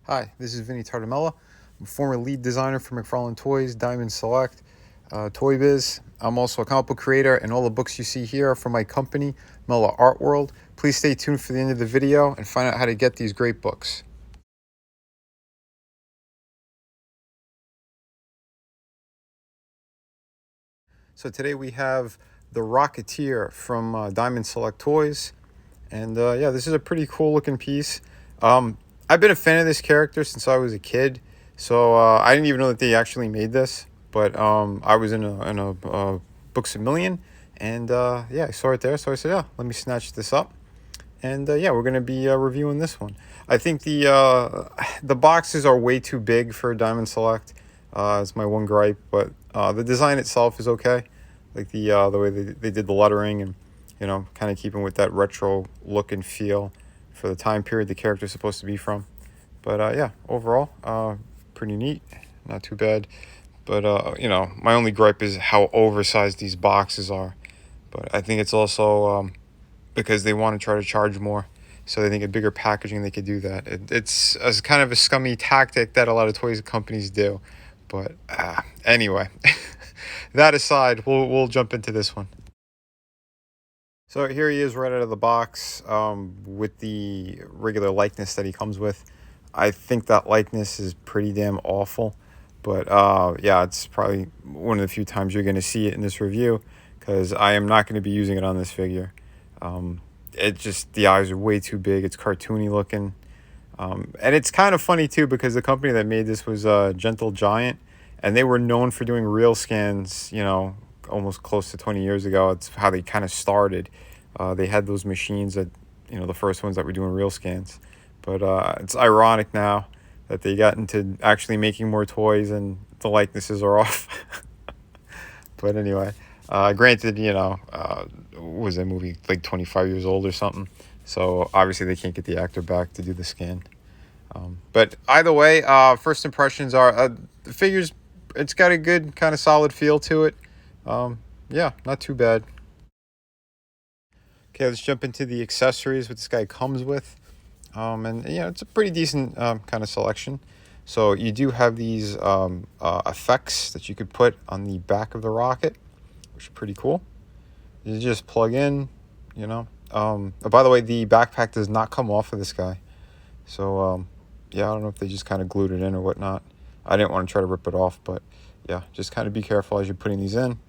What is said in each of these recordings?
Hi, this is Vinnieart. I'm a former lead designer for McFarlane Toys, Diamond Select, Toy Biz. I'm also a comic book creator, and all the books you see here are from my company, Mella Art World. Please stay tuned for the end of the video and find out how to get these great books. So today we have the Rocketeer from Diamond Select Toys. And yeah, this is a pretty cool looking piece. I've been a fan of this character since I was a kid. So I didn't even know that they actually made this. But I was in a Books A Million. And yeah, I saw it there. So I said, yeah, let me snatch this up. And yeah, we're going to be reviewing this one. I think the boxes are way too big for Diamond Select. It's my one gripe. But the design itself is okay. Like the way they did the lettering and, you know, kind of keeping with that retro look and feel for the time period the character's supposed to be from. But yeah, overall, pretty neat. Not too bad. But, you know, my only gripe is how oversized these boxes are. But I think it's also because they want to try to charge more. So they think a bigger packaging, they could do that. It's a kind of a scummy tactic that a lot of toys companies do. But anyway, that aside, we'll jump into this one. So here he is right out of the box with the regular likeness that he comes with. I think that likeness is pretty damn awful. But yeah, it's probably one of the few times you're going to see it in this review because I am not going to be using it on this figure. It just, the eyes are way too big. It's cartoony looking. And it's kind of funny too because the company that made this was Gentle Giant. And they were known for doing real scans, you know, almost close to 20 years ago. It's how they kind of started. They had those machines that, you know, the first ones that were doing real scans. But it's ironic now that they got into actually making more toys and the likenesses are off. But anyway, granted, you know, was that movie like 25 years old or something? So obviously they can't get the actor back to do the scan. But either way, first impressions are the figure's, it's got a good kind of solid feel to it. Yeah, not too bad. Okay, let's jump into the accessories what this guy comes with. And you know, it's a pretty decent kind of selection. So you do have these effects that you could put on the back of the rocket, which are pretty cool. You just plug in, you know. Oh, by the way, the backpack does not come off of this guy. So yeah, I don't know if they just kind of glued it in or whatnot. I didn't want to try to rip it off, but yeah, just kind of be careful as you're putting these in.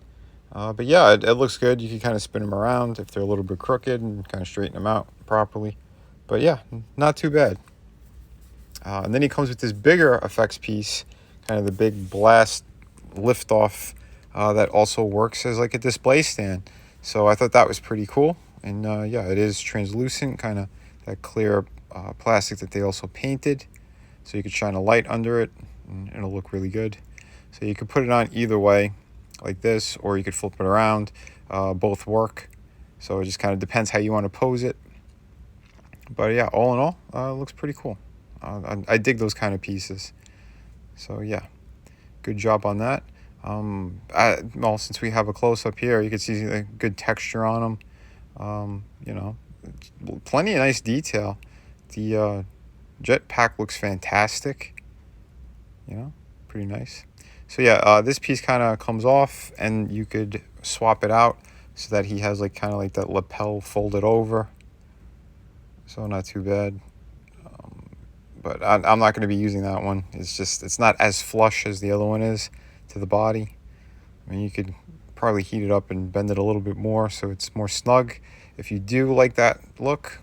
But yeah, it looks good. You can kind of spin them around if they're a little bit crooked and kind of straighten them out properly. But yeah, not too bad. And then he comes with this bigger effects piece, kind of the big blast lift-off that also works as like a display stand. So I thought that was pretty cool. And yeah, it is translucent, kind of that clear plastic that they also painted. So you could shine a light under it and it'll look really good. So you could put it on either way, like this, or you could flip it around. Both work. So it just kind of depends how you want to pose it. But yeah, all in all, it looks pretty cool. I dig those kind of pieces. So yeah, good job on that. Well, since we have a close-up here, you can see the good texture on them. You know, plenty of nice detail. The jetpack looks fantastic. You know, pretty nice. So yeah, this piece kind of comes off, and you could swap it out so that he has like kind of like that lapel folded over. So not too bad. But I'm not going to be using that one. It's not as flush as the other one is to the body. I mean, you could probably heat it up and bend it a little bit more so it's more snug if you do like that look.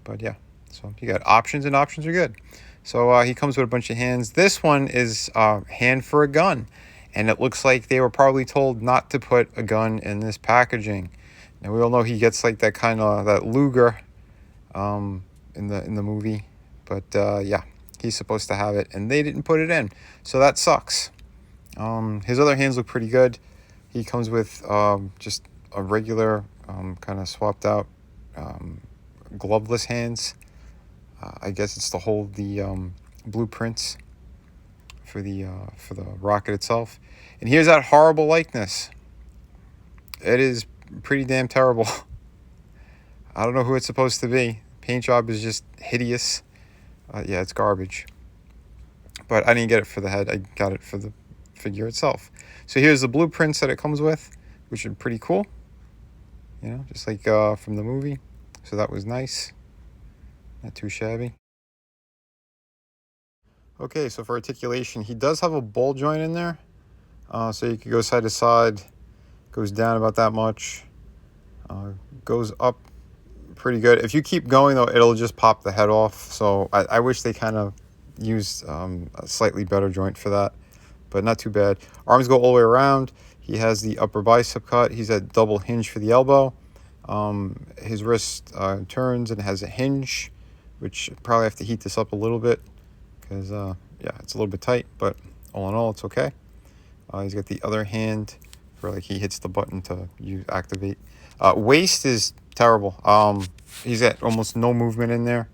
But yeah, so you got options, and options are good. So he comes with a bunch of hands. This one is hand for a gun, and it looks like they were probably told not to put a gun in this packaging. And we all know he gets like that kind of that Luger in the movie. But yeah, he's supposed to have it, and they didn't put it in. So that sucks. His other hands look pretty good. He comes with just a regular kind of swapped out gloveless hands. I guess it's to hold the blueprints for the rocket itself. And here's that horrible likeness. It is pretty damn terrible. I don't know who it's supposed to be. Paint job is just hideous. Yeah, it's garbage. But I didn't get it for the head. I got it for the figure itself. So here's the blueprints that it comes with, which are pretty cool. You know, just like from the movie. So that was nice. Not too shabby. Okay, so for articulation, he does have a ball joint in there. So you could go side to side. Goes down about that much. Goes up pretty good. If you keep going, though, it'll just pop the head off. So I wish they kind of used a slightly better joint for that. But not too bad. Arms go all the way around. He has the upper bicep cut. He's at double hinge for the elbow. His wrist turns and has a hinge, which probably have to heat this up a little bit because, yeah, it's a little bit tight. But all in all, it's okay. He's got the other hand for like he hits the button to activate. Waist is terrible. He's got almost no movement in there,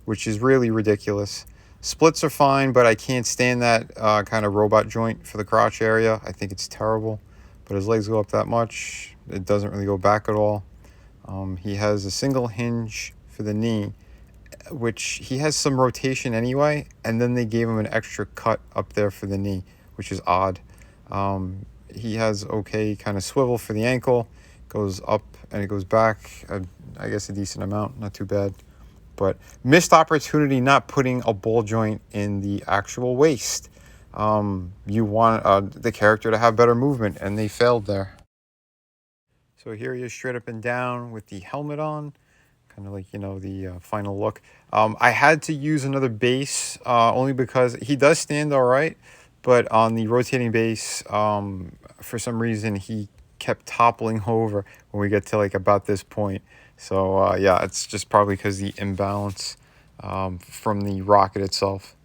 which is really ridiculous. Splits are fine, but I can't stand that kind of robot joint for the crotch area. I think it's terrible. But his legs go up that much. It doesn't really go back at all. He has a single hinge for the knee, which he has some rotation anyway, and then they gave him an extra cut up there for the knee, which is odd. He has okay kind of swivel for the ankle, goes up and it goes back, I guess a decent amount, not too bad. But missed opportunity not putting a ball joint in the actual waist. You want the character to have better movement, and they failed there. So here he is straight up and down with the helmet on, kind of like, you know, the final look. I had to use another base only because he does stand all right, but on the rotating base, for some reason, he kept toppling over when we get to like about this point. So yeah, it's just probably because the imbalance from the rocket itself,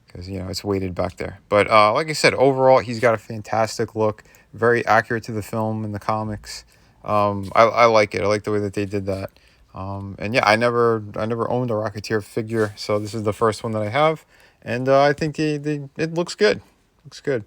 because you know it's weighted back there. But like I said, overall he's got a fantastic look, very accurate to the film and the comics. I like it. I like the way that they did that. And yeah, I never owned a Rocketeer figure, so this is the first one that I have, and I think it looks good. Looks good.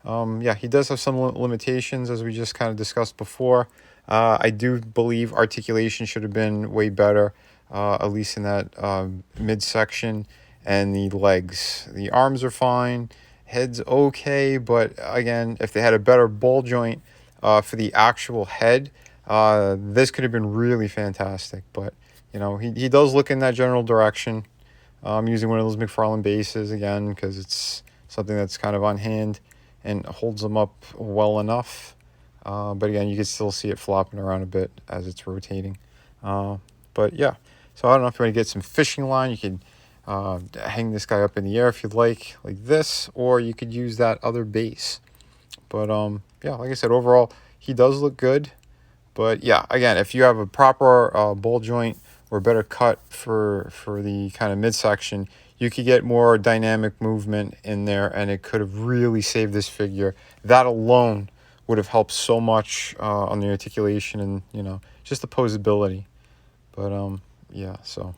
Yeah, he does have some limitations, as we just kind of discussed before. I do believe articulation should have been way better, at least in that midsection, and the legs. The arms are fine, head's okay, but again, if they had a better ball joint for the actual head, this could have been really fantastic. But, you know, he does look in that general direction. I'm using one of those McFarlane bases again because it's something that's kind of on hand and holds them up well enough. But again, you can still see it flopping around a bit as it's rotating. But yeah, so I don't know if you want to get some fishing line. You can hang this guy up in the air if you'd like this, or you could use that other base. But yeah, like I said, overall, he does look good. But yeah, again, if you have a proper ball joint or better cut for the kind of midsection, you could get more dynamic movement in there, and it could have really saved this figure. That alone would have helped so much on the articulation and, you know, just the posability. But yeah, so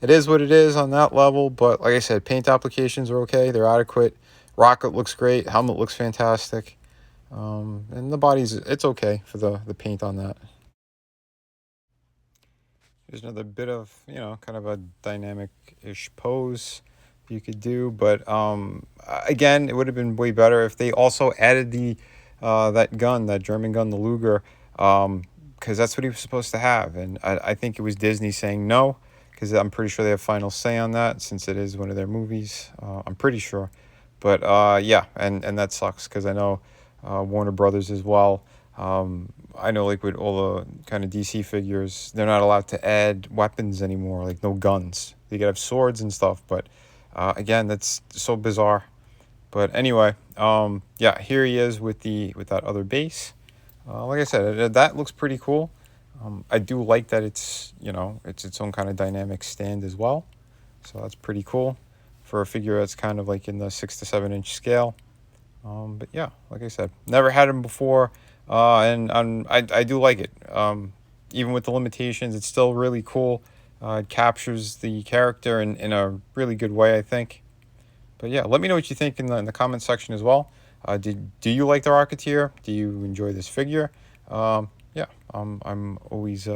it is what it is on that level. But like I said, paint applications are okay. They're adequate. Rocket looks great. Helmet looks fantastic. And the body's, it's okay for the paint on that. There's another bit of, you know, kind of a dynamic-ish pose you could do. But again, it would have been way better if they also added the that gun, that German gun, the Luger, because that's what he was supposed to have. And I think it was Disney saying no, because I'm pretty sure they have final say on that since it is one of their movies. I'm pretty sure. But yeah, and that sucks because I know Warner Brothers as well. I know, like with all the kind of DC figures, they're not allowed to add weapons anymore, like no guns. They could have swords and stuff, but again, that's so bizarre. But anyway, yeah, here he is with that other base. Like I said, that looks pretty cool. I do like that it's, you know, it's its own kind of dynamic stand as well. So that's pretty cool for a figure that's kind of like in the 6 to 7 inch scale. But yeah, like I said, never had him before, and I do like it. Even with the limitations, it's still really cool. It captures the character in a really good way, I think. But yeah, let me know what you think in the comment section as well. Do you like the Rocketeer? Do you enjoy this figure? Yeah, I'm always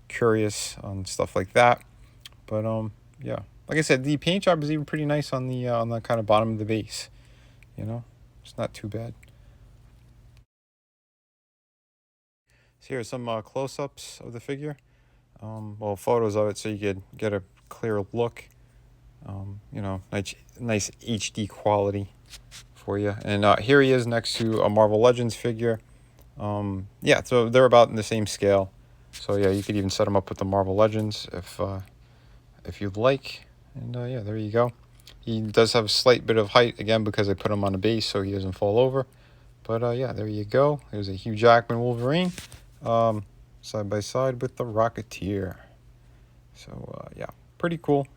curious on stuff like that. But yeah. like I said, the paint job is even pretty nice on the kind of bottom of the base. You know, it's not too bad. So here are some close-ups of the figure. Well, photos of it so you could get a clear look. You know, nice HD quality for you. And here he is next to a Marvel Legends figure. Yeah, so they're about in the same scale. So yeah, you could even set him up with the Marvel Legends if you'd like. And yeah, there you go. He does have a slight bit of height again because I put him on a base so he doesn't fall over. But yeah, there you go. There's a Hugh Jackman Wolverine, side by side with the Rocketeer. So yeah, pretty cool.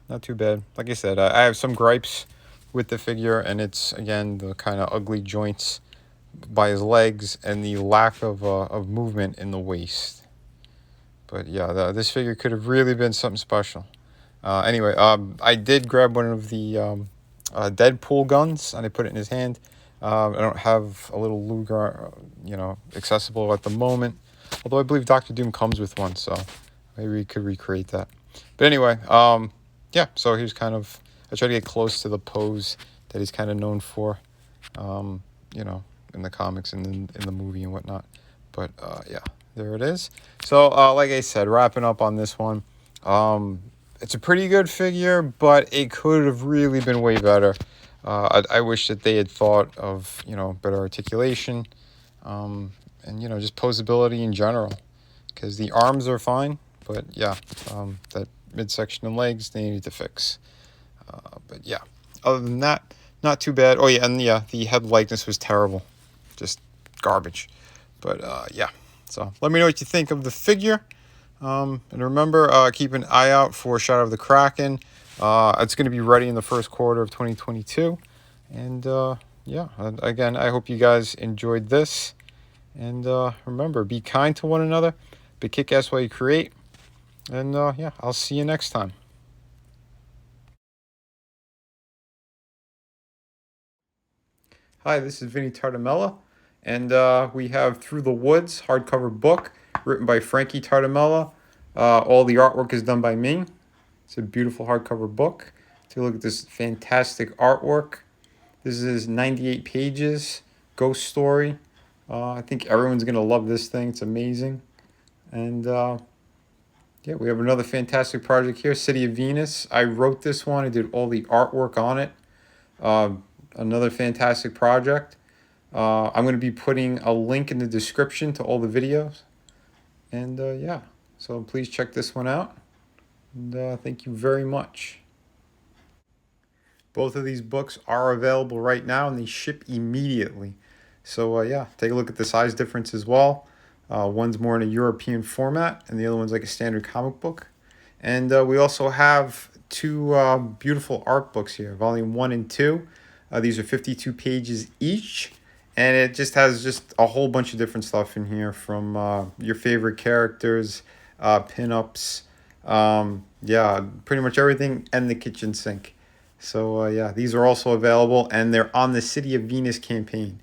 Not too bad. Like I said, I have some gripes with the figure, and it's again the kind of ugly joints by his legs and the lack of movement in the waist. But yeah, this figure could have really been something special. Anyway, I did grab one of the Deadpool guns, and I put it in his hand. I don't have a little Luger, accessible at the moment. Although I believe Doctor Doom comes with one, so maybe we could recreate that. But anyway, yeah, so he's kind of, I try to get close to the pose that he's kind of known for, in the comics and in the movie and whatnot. But yeah, there it is. So like I said, wrapping up on this one, it's a pretty good figure, but it could have really been way better. I wish that they had thought of, better articulation, and, just posability in general, because the arms are fine, but yeah, that midsection and legs, they needed to fix. But yeah, other than that, not too bad. Oh yeah, and yeah, the head likeness was terrible, just garbage. But yeah, so let me know what you think of the figure. And remember, keep an eye out for Shadow of the Kraken. It's going to be ready in the first quarter of 2022. And yeah, again, I hope you guys enjoyed this. And remember, be kind to one another, be kick-ass while you create. And yeah, I'll see you next time. Hi, this is Vinnie Tartamella, and we have Through the Woods hardcover book written by Frankie Tartamella. All the artwork is done by me. It's a beautiful hardcover book. Take a look at this fantastic artwork. This is 98 pages, ghost story. I think everyone's going to love this thing. It's amazing. And yeah, we have another fantastic project here, City of Venus. I wrote this one. I did all the artwork on it. Another fantastic project. I'm going to be putting a link in the description to all the videos. And yeah, so please check this one out. And thank you very much. Both of these books are available right now and they ship immediately. So yeah, take a look at the size difference as well. One's more in a European format and the other one's like a standard comic book. And we also have two beautiful art books here, volume 1 and 2. These are 52 pages each. And it just has just a whole bunch of different stuff in here, from your favorite characters, pinups, yeah, pretty much everything, and the kitchen sink. So yeah, these are also available, and they're on the City of Venus campaign.